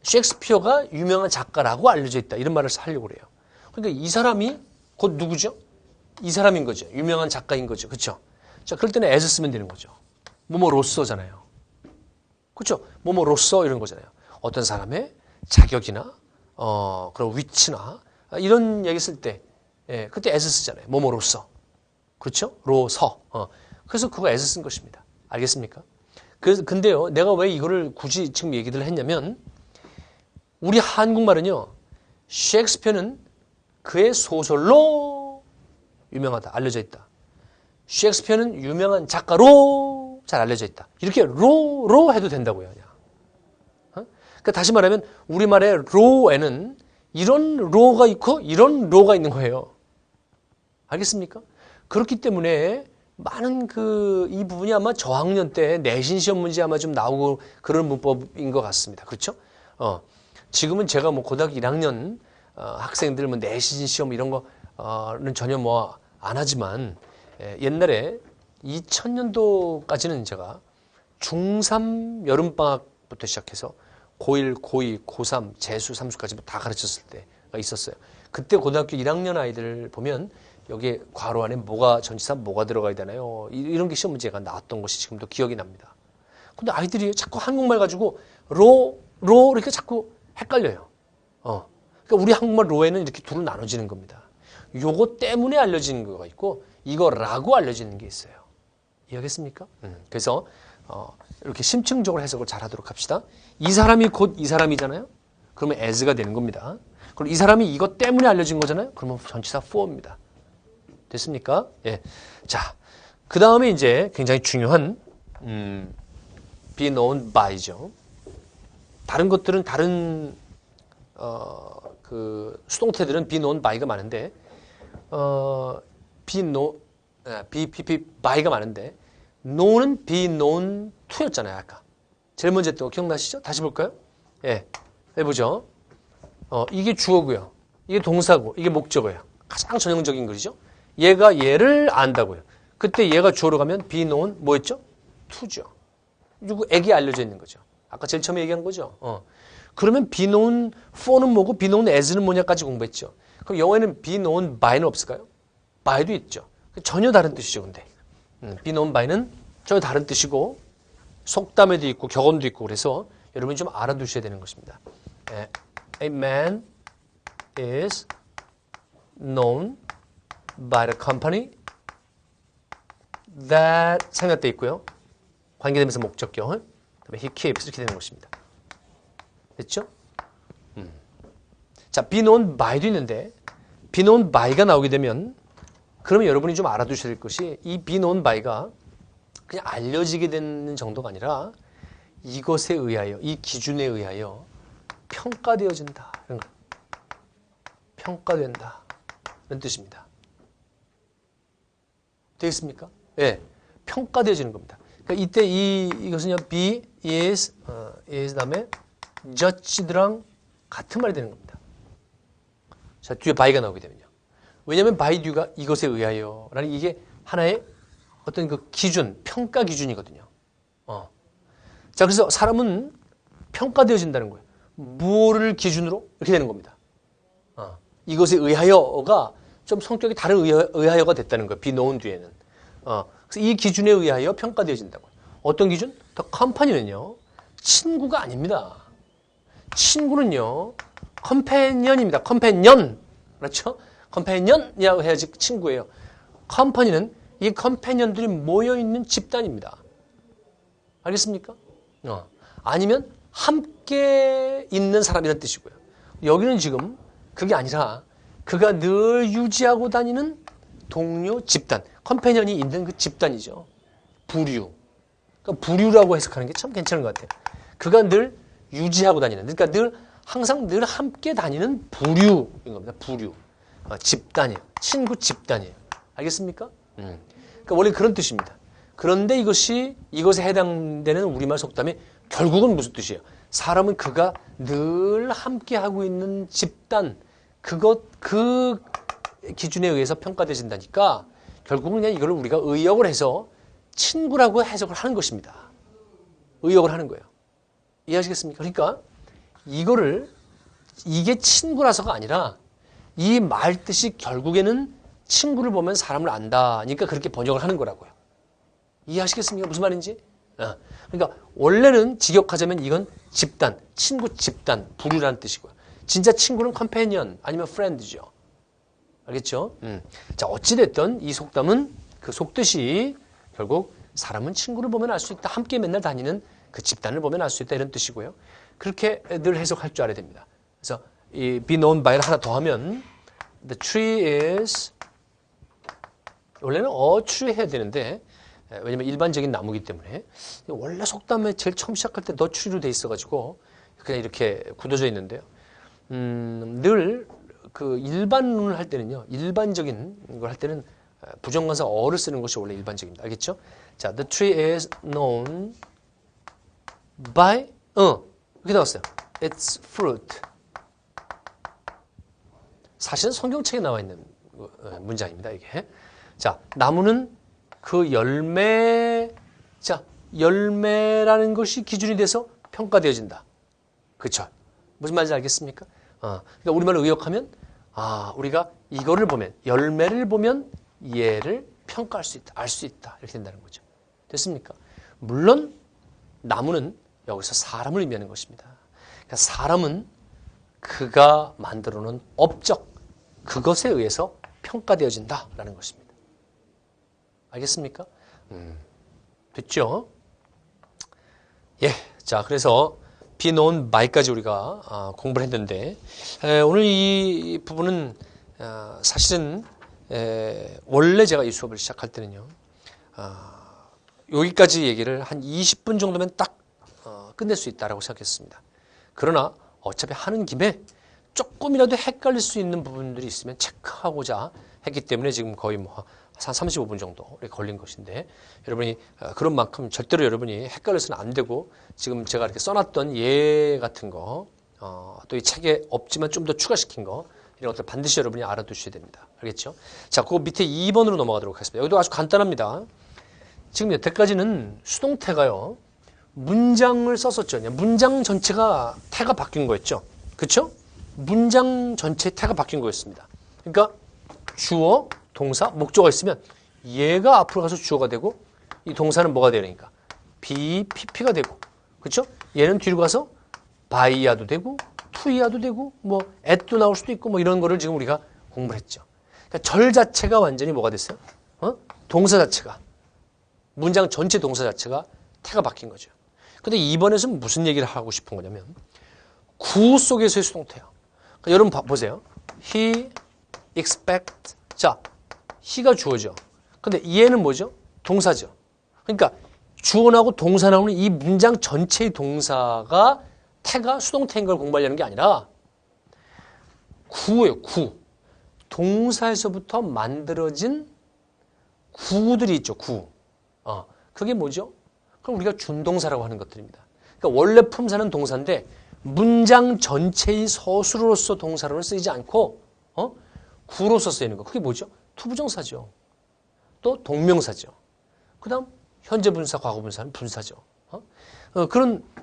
셰익스피어가 유명한 작가라고 알려져 있다. 이런 말을 하려고 그래요. 그러니까 이 사람이 곧 누구죠? 이 사람인 거죠. 유명한 작가인 거죠. 그렇죠? 자, 그럴 때는 as 쓰면 되는 거죠. 뭐뭐로서잖아요. 그렇죠? 뭐뭐로서 이런 거잖아요. 어떤 사람의 자격이나 그런 위치나 이런 얘기 쓸 때 그때 as 쓰잖아요. 뭐뭐로서. 그렇죠? 로서. 그래서 그거 as 쓴 것입니다. 알겠습니까? 그래서 근데요. 내가 왜 이거를 굳이 지금 얘기를 했냐면 우리 한국말은요. 셰익스피어는 그의 소설로 유명하다. 알려져 있다. 셰익스피어는 유명한 작가로 잘 알려져 있다. 이렇게 로 해도 된다고요. 그냥. 그러니까 다시 말하면 우리말의 로에는 이런 로가 있고 이런 로가 있는 거예요. 알겠습니까? 그렇기 때문에 많은 이 부분이 아마 저학년 때 내신 시험 문제 아마 좀 나오고 그런 문법인 것 같습니다. 그렇죠? 지금은 제가 뭐 고등학교 1학년 학생들 뭐 내신 시험 이런 거는 전혀 뭐 안 하지만 옛날에 2000년도까지는 제가 중3 여름방학부터 시작해서 고1, 고2, 고3, 재수, 삼수까지 다 가르쳤을 때가 있었어요. 그때 고등학교 1학년 아이들 보면 여기에 괄호 안에 뭐가 전치사 뭐가 들어가야 되나요? 이런 게 시험 문제가 나왔던 것이 지금도 기억이 납니다. 근데 아이들이 자꾸 한국말 가지고 로 이렇게 자꾸 헷갈려요. 그러니까 우리 한국말 로에는 이렇게 둘로 나눠지는 겁니다. 요거 때문에 알려지는 거가 있고 이거라고 알려지는 게 있어요. 이해하겠습니까? 그래서 이렇게 심층적으로 해석을 잘 하도록 합시다. 이 사람이 곧 이 사람이잖아요. 그러면 as가 되는 겁니다. 그리고 이 사람이 이것 때문에 알려진 거잖아요. 그러면 전치사 for입니다. 됐습니까? 예. 자, 그 다음에 이제 굉장히 중요한 be known by죠. 다른 것들은 다른 그 수동태들은 be known by가 많은데 be by가 많은데 know는 be known to였잖아요. 아까 제일 먼저 했던 거 기억나시죠? 다시 볼까요? 예, 해보죠. 이게 주어고요. 이게 동사고 이게 목적어예요. 가장 전형적인 글이죠. 얘가 얘를 안다고요. 그때 얘가 주어로 가면 be known 뭐였죠? to죠. 누구에게 알려져 있는 거죠. 아까 제일 처음에 얘기한 거죠. 그러면 be known for는 뭐고 be known as는 뭐냐까지 공부했죠. 그럼 영어에는 be known by는 없을까요? by도 있죠. 전혀 다른 뜻이죠. 근데 be known by는 전혀 다른 뜻이고 속담에도 있고 격언도 있고 그래서 여러분이 좀 알아두셔야 되는 것입니다. A man is known by the company that 생략돼 있고요. 관계대명사 목적격 그다음에 he keeps 이렇게 되는 것입니다. 됐죠? 자, be known by도 있는데 be known by가 나오게 되면 그러면 여러분이 좀 알아두셔야 될 것이 이 be known by가 그냥 알려지게 되는 정도가 아니라 이것에 의하여 이 기준에 의하여 평가되어진다. 이런 거. 평가된다. 이런 뜻입니다. 되겠습니까? 예. 평가되어지는 겁니다. 그러니까 이때 이것은요, be is 다음에 judged랑 같은 말이 되는 겁니다. 자, 뒤에 by가 나오게 되면요. 왜냐하면 by 뒤가 이것에 의하여라는 이게 하나의 어떤 그 기준, 평가 기준이거든요. 자, 그래서 사람은 평가되어진다는 거예요. 무엇을 기준으로? 이렇게 되는 겁니다. 이것에 의하여가 좀 성격이 다른 의하여가 됐다는 거예요. be known 뒤에는. 그래서 이 기준에 의하여 평가되어진다고요. 어떤 기준? The company는요. 친구가 아닙니다. 친구는요. companion입니다. companion. 그렇죠? companion이라고 해야지 친구예요. company는 이 companion들이 모여있는 집단입니다. 알겠습니까? 아니면 함께 있는 사람이라는 뜻이고요. 여기는 지금 그게 아니라 그가 늘 유지하고 다니는 동료 집단, 컴패니언이 있는 그 집단이죠. 부류. 그러니까 부류라고 해석하는 게 참 괜찮은 것 같아요. 그가 늘 유지하고 다니는, 그러니까 늘 항상 늘 함께 다니는 부류인 겁니다. 부류. 집단이에요. 친구 집단이에요. 알겠습니까? 그러니까 원래 그런 뜻입니다. 그런데 이것에 해당되는 우리말 속담이 결국은 무슨 뜻이에요? 사람은 그가 늘 함께 하고 있는 집단, 그 기준에 의해서 평가되진다니까 결국은 그냥 이걸 우리가 의역을 해서 친구라고 해석을 하는 것입니다. 의역을 하는 거예요. 이해하시겠습니까? 그러니까 이게 친구라서가 아니라 이 말 뜻이 결국에는 친구를 보면 사람을 안다니까 그렇게 번역을 하는 거라고요. 이해하시겠습니까? 무슨 말인지? 그러니까 원래는 직역하자면 이건 집단, 친구 집단, 부류라는 뜻이고요. 진짜 친구는 컴패니언 아니면 프렌드죠. 알겠죠? 자, 어찌됐든 이 속담은 그 속뜻이 결국 사람은 친구를 보면 알 수 있다. 함께 맨날 다니는 그 집단을 보면 알 수 있다. 이런 뜻이고요. 그렇게 늘 해석할 줄 알아야 됩니다. 그래서 이 be known by를 하나 더 하면 the tree is 원래는 a tree 해야 되는데 왜냐면 일반적인 나무이기 때문에 원래 속담에 제일 처음 시작할 때 the tree로 돼 있어가지고 그냥 이렇게 굳어져 있는데요. 늘 그 일반론을 할 때는요, 일반적인 걸 할 때는 부정관사 어를 쓰는 것이 원래 일반적입니다. 알겠죠? 자, the tree is known by 이렇게 나왔어요. its fruit. 사실은 성경책에 나와 있는 문장입니다. 이게. 자, 나무는 그 열매라는 것이 기준이 돼서 평가되어진다. 그렇죠? 무슨 말인지 알겠습니까? 그러니까 우리말로 의역하면 우리가 이거를 보면 열매를 보면 얘를 평가할 수 있다, 알 수 있다 이렇게 된다는 거죠. 됐습니까? 물론 나무는 여기서 사람을 의미하는 것입니다. 그러니까 사람은 그가 만들어 놓은 업적 그것에 의해서 평가되어진다라는 것입니다. 알겠습니까? 됐죠? 예, 자 그래서 be known by까지 우리가 공부를 했는데 오늘 이 부분은 사실은 원래 제가 이 수업을 시작할 때는요 여기까지 얘기를 한 20분 정도면 딱 끝낼 수 있다라고 생각했습니다. 그러나 어차피 하는 김에 조금이라도 헷갈릴 수 있는 부분들이 있으면 체크하고자 했기 때문에 지금 거의 한 35분 정도 걸린 것인데 여러분이 그런 만큼 절대로 여러분이 헷갈려서는 안 되고 지금 제가 이렇게 써놨던 예 같은 거 또 이 책에 없지만 좀 더 추가시킨 거 이런 것들 반드시 여러분이 알아두셔야 됩니다. 알겠죠? 자, 그 밑에 2번으로 넘어가도록 하겠습니다. 여기도 아주 간단합니다. 지금 여태까지는 수동태가요. 문장을 썼었죠. 문장 전체가 태가 바뀐 거였죠. 그렇죠? 문장 전체 태가 바뀐 거였습니다. 그러니까 주어, 동사, 목적어가 있으면 얘가 앞으로 가서 주어가 되고 이 동사는 뭐가 되니까 be, pp가 되고 그렇죠? 얘는 뒤로 가서 by야도 되고 to야도 되고 뭐 at도 나올 수도 있고 뭐 이런 거를 지금 우리가 공부를 했죠. 그러니까 절 자체가 완전히 뭐가 됐어요? 동사 자체가 문장 전체 동사 자체가 태가 바뀐 거죠. 근데 이번에는 무슨 얘기를 하고 싶은 거냐면 구 속에서의 수동태예요. 그러니까 여러분 보세요. He expect 자, he가 주어죠. 근데 얘는 뭐죠? 동사죠. 그러니까 주어나고 동사 나오는 이 문장 전체의 동사가 태가 수동태인 걸 공부하려는 게 아니라 구예요. 구. 동사에서부터 만들어진 구들이 있죠. 구. 그게 뭐죠? 그럼 우리가 준동사라고 하는 것들입니다. 그러니까 원래 품사는 동사인데 문장 전체의 서술로서 동사로는 쓰이지 않고 구로서 쓰이는 거. 그게 뭐죠? 투부정사죠. 또 동명사죠. 그 다음 현재 분사, 과거 분사는 분사죠.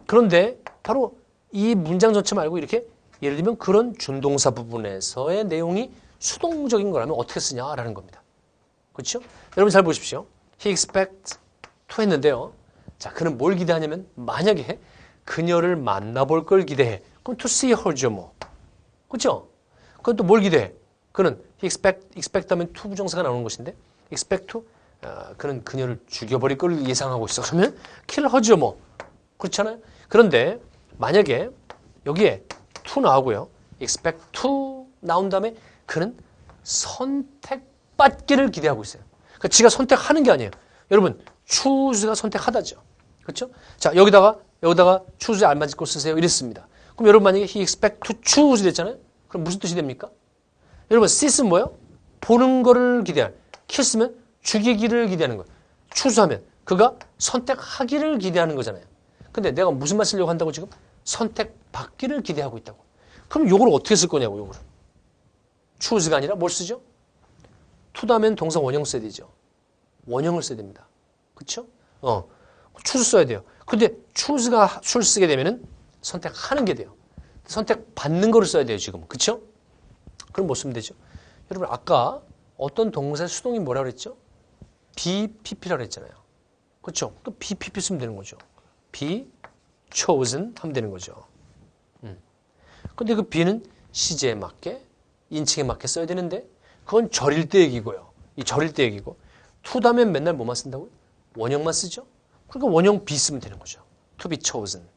그런데 바로 이 문장 전체 말고 이렇게 예를 들면 그런 준동사 부분에서의 내용이 수동적인 거라면 어떻게 쓰냐라는 겁니다. 그렇죠? 여러분 잘 보십시오. He expects to 했는데요. 자, 그는 뭘 기대하냐면 만약에 그녀를 만나볼 걸 기대해. 그럼 to see her죠 뭐. 그렇죠? 그건 또 뭘 기대해? 그는 expect 하면 to 부정사가 나오는 것인데 expect to 그는 그녀를 죽여버릴 걸 예상하고 있어. 그러면 kill her죠 뭐. 그렇잖아요? 그런데 만약에 여기에 to 나오고요. expect to 나온 다음에 그는 선택받기를 기대하고 있어요. 그러니까 지가 선택하는 게 아니에요. 여러분 choose가 선택하다죠. 그렇죠? 자, 여기다가 choose에 알맞을 거 쓰세요. 이랬습니다. 그럼 여러분 만약에 he expect to choose 이랬잖아요. 그럼 무슨 뜻이 됩니까? 여러분 see는 뭐예요? 보는 거를 기대할. kiss면 죽이기를 기대하는 거예요. 추수하면 그가 선택하기를 기대하는 거잖아요. 근데 내가 무슨 말 쓰려고 한다고 지금? 선택받기를 기대하고 있다고. 그럼 요걸 어떻게 쓸 거냐고, 요거를. choose가 아니라 뭘 쓰죠? to 다음엔 동사 원형 써야 되죠. 원형을 써야 됩니다. 그쵸? choose 써야 돼요. 근데 choose가 choose 쓰게 되면은 선택하는 게 돼요. 선택받는 거를 써야 돼요, 지금. 그쵸? 그럼 뭐 쓰면 되죠? 여러분, 아까 어떤 동사의 수동이 뭐라고 그랬죠? be pp라고 그랬잖아요. 그쵸? 또 be pp 쓰면 되는 거죠. be chosen 하면 되는 거죠. 근데 그 be는 시제에 맞게, 인칭에 맞게 써야 되는데, 그건 절일 때 얘기고요. 이 절일 때 얘기고, to 다음엔 맨날 뭐만 쓴다고요? 원형만 쓰죠? 그러니까 원형 be 쓰면 되는 거죠. to be chosen.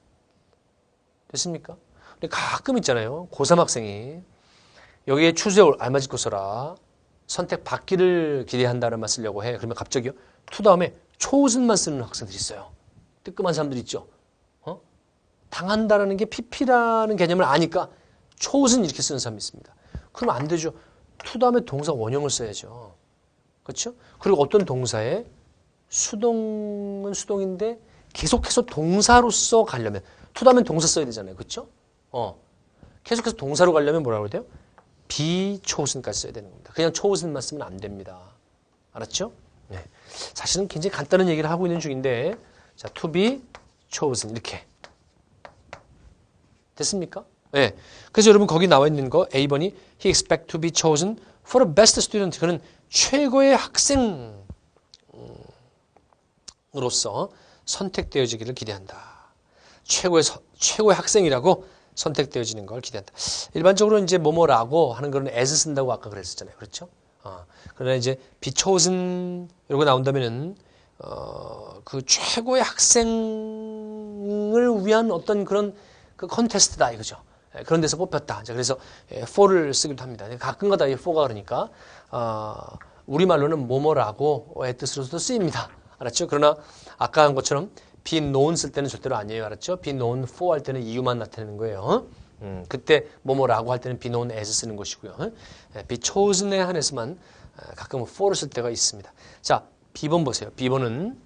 됐습니까? 근데 가끔 있잖아요. 고3 학생이 여기에 choose에 알맞을 거 써라. 선택받기를 기대한다는 말 쓰려고 해. 그러면 갑자기요. to 다음에 chosen만 쓰는 학생들이 있어요. 뜨끔한 사람들이 있죠. 당한다라는 게 pp라는 개념을 아니까 chosen 이렇게 쓰는 사람이 있습니다. 그러면 안 되죠. to 다음에 동사 원형을 써야죠. 그렇죠? 그리고 어떤 동사에 수동은 수동인데 계속해서 동사로서 가려면 to 다음에 동사 써야 되잖아요. 그렇죠? 계속해서 동사로 가려면 뭐라고 해야 돼요? be chosen까지 써야 되는 겁니다. 그냥 chosen만 쓰면 안 됩니다. 알았죠? 네. 사실은 굉장히 간단한 얘기를 하고 있는 중인데 자, to be chosen 이렇게 됐습니까? 네. 그래서 여러분 거기 나와 있는 거 A번이 he expect to be chosen for the best student. 그는 최고의 학생으로서 선택되어지기를 기대한다. 최고의 학생이라고 선택되어지는 걸 기대한다. 일반적으로 이제 뭐뭐라고 하는 거는 as 쓴다고 아까 그랬었잖아요. 그렇죠? 그러나 이제 be chosen 이러고 나온다면은 그 최고의 학생을 위한 어떤 그런 그 컨테스트다 이거죠. 그런 데서 뽑혔다. 그래서 for를 쓰기도 합니다. 가끔가다 이 for가 그러니까 우리말로는 뭐뭐라고의 뜻으로도 쓰입니다. 알았죠? 그러나 아까 한 것처럼 be known 쓸 때는 절대로 아니에요. 알았죠? be known for 할 때는 이유만 나타내는 거예요. 그때 뭐뭐라고 할 때는 be known as 쓰는 것이고요. be chosen에 한해서만 가끔 for를 쓸 때가 있습니다. 자, B번 보세요. B번은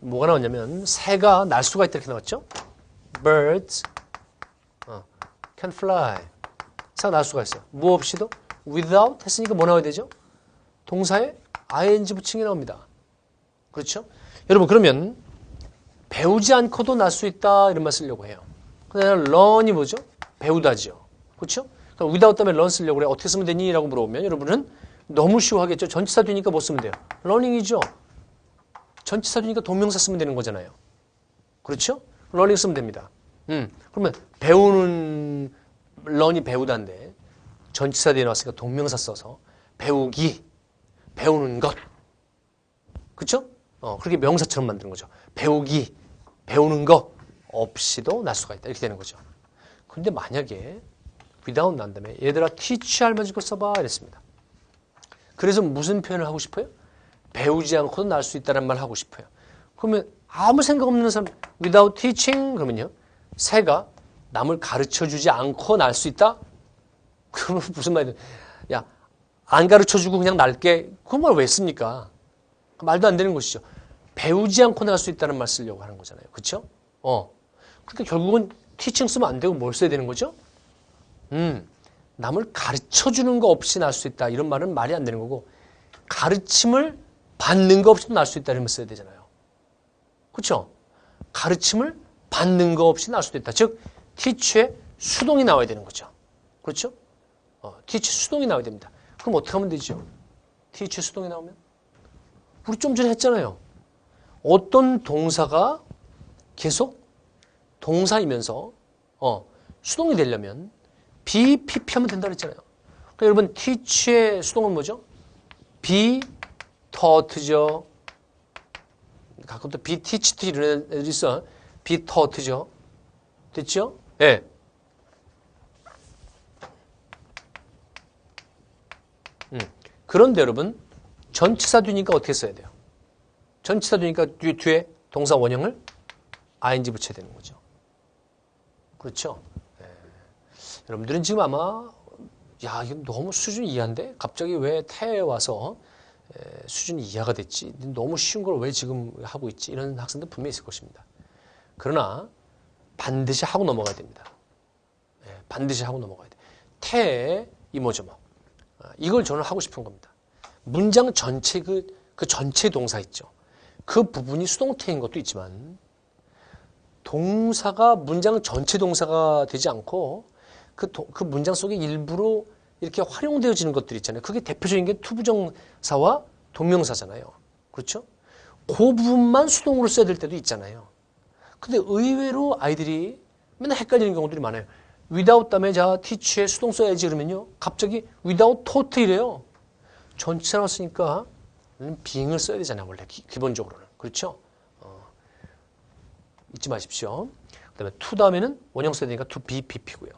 뭐가 나왔냐면 새가 날 수가 있다 이렇게 나왔죠? Birds can fly. 새가 날 수가 있어요. 뭐 없이도 without 했으니까 뭐 나와야 되죠? 동사에 ing 부칭이 나옵니다. 그렇죠? 여러분 그러면 배우지 않고도 날 수 있다 이런 말 쓰려고 해요. 근데 learn이 뭐죠? 배우다죠. 그렇죠? 그럼 without 다음에 learn 쓰려고 그래. 어떻게 쓰면 되니? 라고 물어보면 여러분은 너무 쉬워하겠죠. 전치사 뒤니까 뭐 쓰면 돼요? learning이죠. 전치사 뒤니까 동명사 쓰면 되는 거잖아요. 그렇죠? learning 쓰면 됩니다. 그러면 배우는 learn이 배우다인데 전치사 뒤에 나왔으니까 동명사 써서 배우기, 배우는 것. 그렇죠? 그렇게 명사처럼 만드는 거죠. 배우기, 배우는 거 없이도 날 수가 있다. 이렇게 되는 거죠. 근데 만약에 without 난 다음에 얘들아 teach 알맞을 거 써봐 이랬습니다. 그래서 무슨 표현을 하고 싶어요? 배우지 않고도 날 수 있다는 말 하고 싶어요. 그러면 아무 생각 없는 사람 without teaching 그러면요. 새가 남을 가르쳐주지 않고 날 수 있다? 그러면 무슨 말이야? 야, 안 가르쳐주고 그냥 날게 그 말 왜 씁니까? 말도 안 되는 것이죠. 배우지 않고 날 수 있다는 말 쓰려고 하는 거잖아요. 그렇죠? 그러니까 결국은 teaching 쓰면 안 되고 뭘 써야 되는 거죠? 남을 가르쳐주는 거 없이 날 수 있다. 이런 말은 말이 안 되는 거고 가르침을 받는 거 없이도 날 수 있다. 이런 말 써야 되잖아요. 그렇죠? 가르침을 받는 거 없이 날 수도 있다. 즉 teach의 수동이 나와야 되는 거죠. 그렇죠? teach 수동이 나와야 됩니다. 그럼 어떻게 하면 되죠? teach 수동이 나오면? 우리 좀 전에 했잖아요. 어떤 동사가 계속 동사이면서 수동이 되려면 be, pp 하면 된다 그랬잖아요. 그러니까 여러분 teach의 수동은 뭐죠? be taught죠. 가끔 또 be teached 이런 애들이 있어. be taught죠. 됐죠? 예. 그런데 여러분 전치사 뒤니까 어떻게 써야 돼요? 전치사 뒤니까 뒤에 동사 원형을 ing 붙여야 되는 거죠. 그렇죠? 네. 여러분들은 지금 아마 야, 이거 너무 수준이 이하인데 갑자기 왜 태에 와서 수준이 이하가 됐지? 너무 쉬운 걸 왜 지금 하고 있지? 이런 학생들 분명히 있을 것입니다. 그러나 반드시 하고 넘어가야 됩니다. 반드시 하고 넘어가야 돼. 태의 이모저모. 이걸 저는 하고 싶은 겁니다. 문장 전체 그 전체 동사 있죠. 그 부분이 수동태인 것도 있지만 동사가 문장 전체 동사가 되지 않고 그 문장 속에 일부러 이렇게 활용되어지는 것들 있잖아요. 그게 대표적인 게 투부정사와 동명사잖아요. 그렇죠? 그 부분만 수동으로 써야 될 때도 있잖아요. 근데 의외로 아이들이 맨날 헷갈리는 경우들이 많아요. without 다음에 자 teach에 수동 써야지 그러면요. 갑자기 without taught 이래요. 전체라고 쓰니까 being을 써야 되잖아요. 원래 기본적으로는. 그렇죠? 잊지 마십시오. 그 다음에 to 다음에는 원형 써야 되니까 to be, pp고요.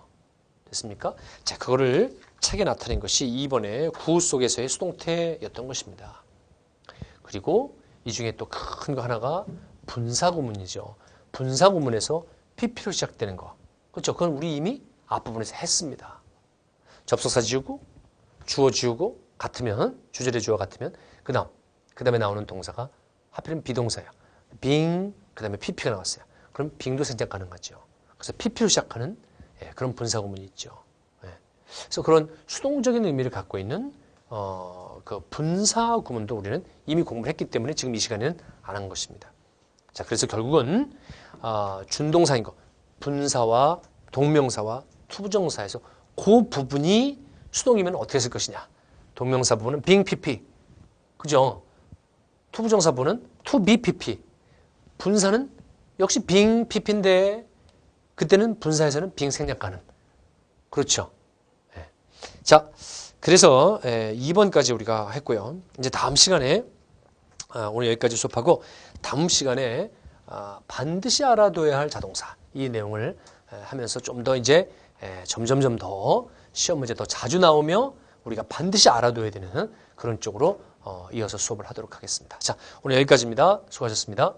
됐습니까? 자, 그거를 책에 나타낸 것이 2번의 구우 속에서의 수동태였던 것입니다. 그리고 이 중에 또 큰 거 하나가 분사구문이죠. 분사구문에서 pp로 시작되는 거. 그렇죠? 그건 우리 이미 앞부분에서 했습니다. 접속사 지우고 주어 지우고 같으면 주절의 주어 같으면 그 다음에 나오는 동사가 하필이면 비동사야. being 그 다음에 pp가 나왔어요. 그럼 being도 생략 가능하죠. 그래서 pp로 시작하는 그런 분사구문이 있죠. 그래서 그런 수동적인 의미를 갖고 있는 그 분사구문도 우리는 이미 공부를 했기 때문에 지금 이 시간에는 안 한 것입니다. 자, 그래서 결국은 준동사인 거 분사와 동명사와 투부정사에서 그 부분이 수동이면 어떻게 쓸 것이냐. 동명사 부분은 being pp. 그죠? 투부정사 부분은 to be pp. 분사는 역시 being pp인데 그때는 분사에서는 being 생략 가능. 그렇죠? 자, 그래서 2번까지 우리가 했고요. 이제 다음 시간에 오늘 여기까지 수업하고 다음 시간에 반드시 알아둬야 할 자동사 이 내용을 하면서 좀 더 이제 점점점 더 시험 문제 더 자주 나오며 우리가 반드시 알아둬야 되는 그런 쪽으로 이어서 수업을 하도록 하겠습니다. 자, 오늘 여기까지입니다. 수고하셨습니다.